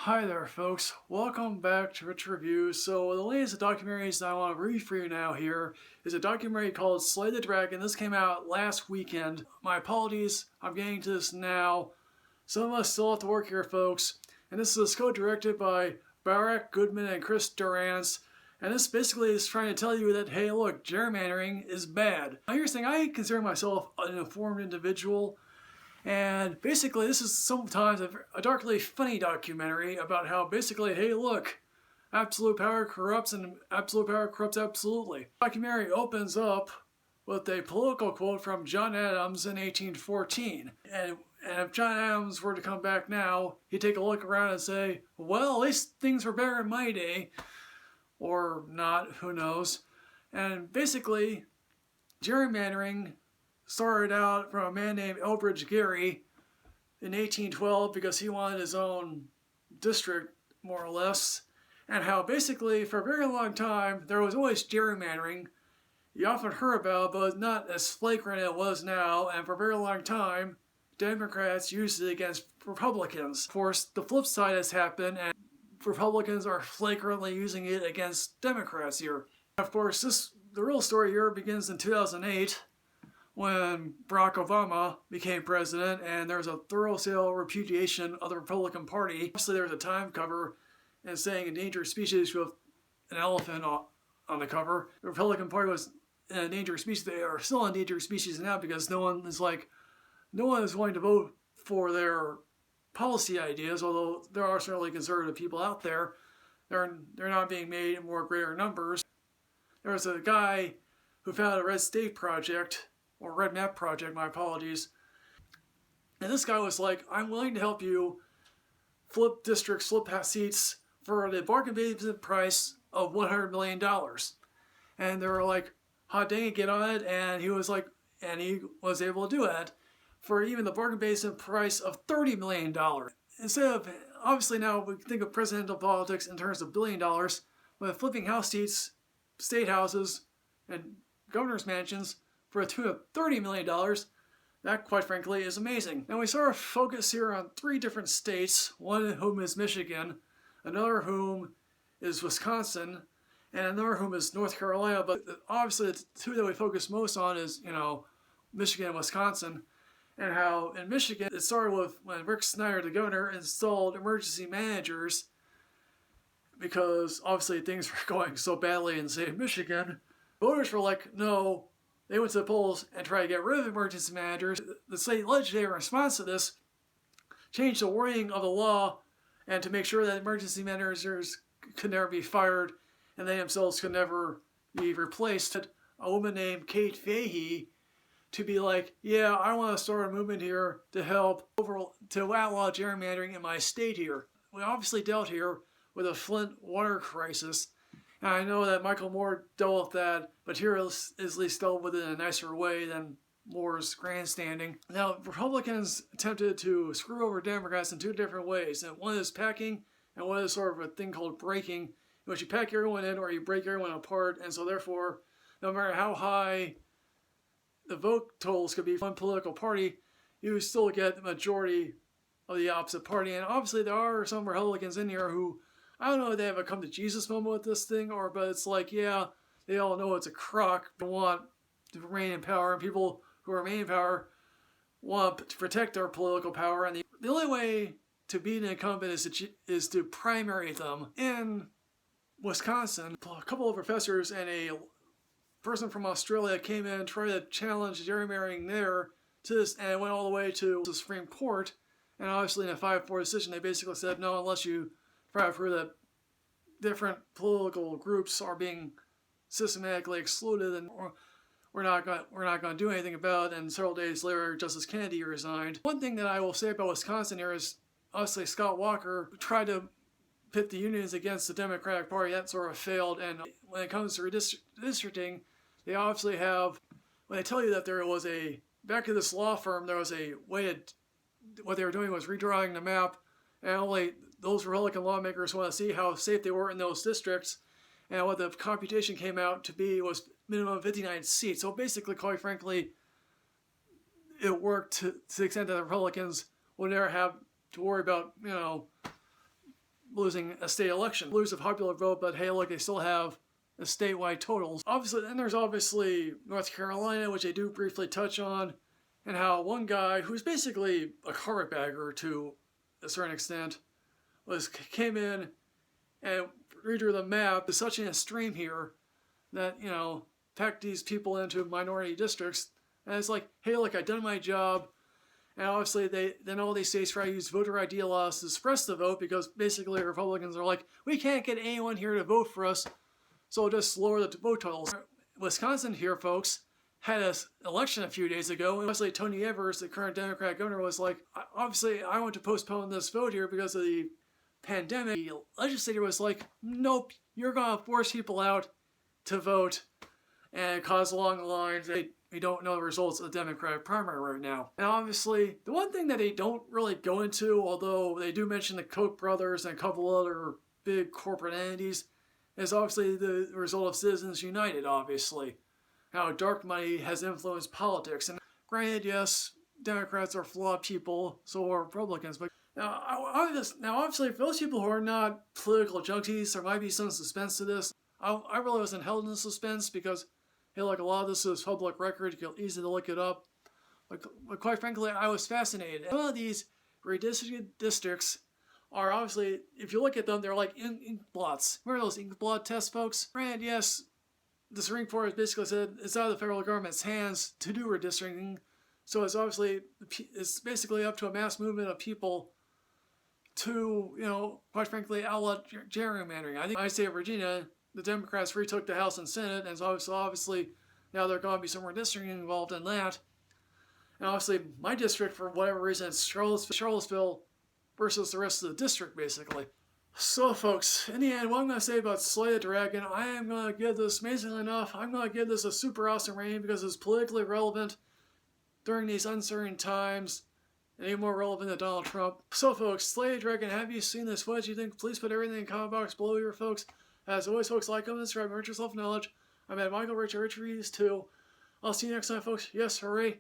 Hi there folks, welcome back to Rich Review. So the latest documentaries that I want to read for you now here is a documentary called Slay the Dragon. This came out last weekend. My apologies, I'm getting to this now. Some of us still have to work here folks. And this is co-directed by Barack Goodman and Chris Durance. And this basically is trying to tell you that, hey look, gerrymandering is bad. Now here's the thing, I consider myself an informed individual. And basically, this is sometimes a darkly funny documentary about how basically, hey look, absolute power corrupts and absolute power corrupts absolutely. The documentary opens up with a political quote from John Adams in 1814. And if John Adams were to come back now, he'd take a look around and say, well, at least things were better in my day. Or not, who knows. And basically, gerrymandering started out from a man named Elbridge Gerry in 1812 because he wanted his own district, more or less, and how basically for a very long time there was always gerrymandering. You often heard about it, but not as flagrant as it was now, and for a very long time Democrats used it against Republicans. Of course, the flip side has happened, and Republicans are flagrantly using it against Democrats here. Of course, the real story here begins in 2008 when Barack Obama became president, and there's a thorough repudiation of the Republican Party. Obviously, there's a time cover and saying endangered species with an elephant on the cover. The Republican Party was an endangered species. They are still endangered species now because no one is willing to vote for their policy ideas, although there are certainly conservative people out there. They're not being made in more greater numbers. There was a guy who founded a Red State Project, or Red Map Project, my apologies. And this guy was like, I'm willing to help you flip districts, flip seats for the bargain basement price of $100 million. And they were like, hot dang it, get on it. And he was able to do it for even the bargain basement price of $30 million. Instead of, obviously now we think of presidential politics in terms of $1 billion, but flipping house seats, state houses, and governor's mansions for a tune of $30 million, that quite frankly is amazing. Now we sort of focus here on three different states, one of whom is Michigan, another whom is Wisconsin, and another whom is North Carolina, but obviously the two that we focus most on is, Michigan and Wisconsin, and how in Michigan it started with when Rick Snyder, the governor, installed emergency managers because obviously things were going so badly in, say, Michigan. Voters were like, no. They went to the polls and tried to get rid of emergency managers. The state legislature, in response to this, changed the wording of the law and to make sure that emergency managers could never be fired and they themselves could never be replaced. A woman named Kate Fahey to be like, yeah, I want to start a movement here to help to outlaw gerrymandering in my state here. We obviously dealt here with a Flint water crisis. And I know that Michael Moore dealt with that, but here is at least dealt with it in a nicer way than Moore's grandstanding. Now, Republicans attempted to screw over Democrats in two different ways. And one is packing, and one is sort of a thing called breaking, in which you pack everyone in or you break everyone apart. And so therefore, no matter how high the vote totals could be from one political party, you still get the majority of the opposite party. And obviously there are some Republicans in here who, I don't know if they have a come to Jesus moment with this thing, but it's like, yeah, they all know it's a crock. They want to remain in power, and people who remain in power want to protect their political power. And the only way to beat an incumbent is to primary them. In Wisconsin, a couple of professors and a person from Australia came in and tried to challenge gerrymandering there to this, and it went all the way to the Supreme Court. And obviously in a 5-4 decision, they basically said, no, unless you prove that different political groups are being systematically excluded, and we're not going to do anything about it. And several days later, Justice Kennedy resigned. One thing that I will say about Wisconsin here is obviously Scott Walker tried to pit the unions against the Democratic Party. That sort of failed. And when it comes to redistricting, they obviously have, when they tell you that there was back at this law firm, there was a way what they were doing was redrawing the map, and only those Republican lawmakers want to see how safe they were in those districts, and what the computation came out to be was minimum 59 seats. So basically, quite frankly, it worked to the extent that the Republicans would never have to worry about, losing a state election. Lose a popular vote, but hey, look, they still have the statewide totals. Obviously, then there's obviously North Carolina, which they do briefly touch on, and how one guy who's basically a carpetbagger to a certain extent came in and redrew the map to such an extreme here that, packed these people into minority districts. And it's like, hey, look, I've done my job. And obviously, then all these states try to use voter ID laws to suppress the vote because basically Republicans are like, we can't get anyone here to vote for us, so we'll just lower the vote totals. Wisconsin here, folks, had an election a few days ago, and obviously Tony Evers, the current Democrat governor, was like, obviously I want to postpone this vote here because of the pandemic. The legislator was like, nope, you're going to force people out to vote and cause long lines. We don't know the results of the Democratic primary right now. And obviously, the one thing that they don't really go into, although they do mention the Koch brothers and a couple other big corporate entities, is obviously the result of Citizens United, obviously. How dark money has influenced politics. And granted, yes, Democrats are flawed people, so are Republicans. But now, obviously, for those people who are not political junkies, there might be some suspense to this. I really wasn't held in suspense because, hey, like a lot of this is public record. You can easily look it up. But quite frankly, I was fascinated. Some of these redistricted districts are obviously, if you look at them, they're like ink blots. Remember those ink blot tests, folks? Granted, yes, the Supreme Court has basically said it's out of the federal government's hands to do redistricting. So it's basically up to a mass movement of people to, quite frankly, outlaw gerrymandering. I think in my state of Virginia, the Democrats retook the House and Senate, and so obviously now there's going to be some redistricting involved in that. And obviously, my district, for whatever reason, it's Charlottesville versus the rest of the district, basically. So, folks, in the end, what I'm going to say about Slay the Dragon, I am going to give this, amazingly enough, I'm going to give this a super awesome rating because it's politically relevant during these uncertain times, and even more relevant than Donald Trump. So, folks, Slay the Dragon, have you seen this? What did you think? Please put everything in the comment box below here, folks. As always, folks, like, comment, subscribe, enrich yourself in knowledge. I'm at Michael Richard Reviews 2. I'll see you next time, folks. Yes, hooray.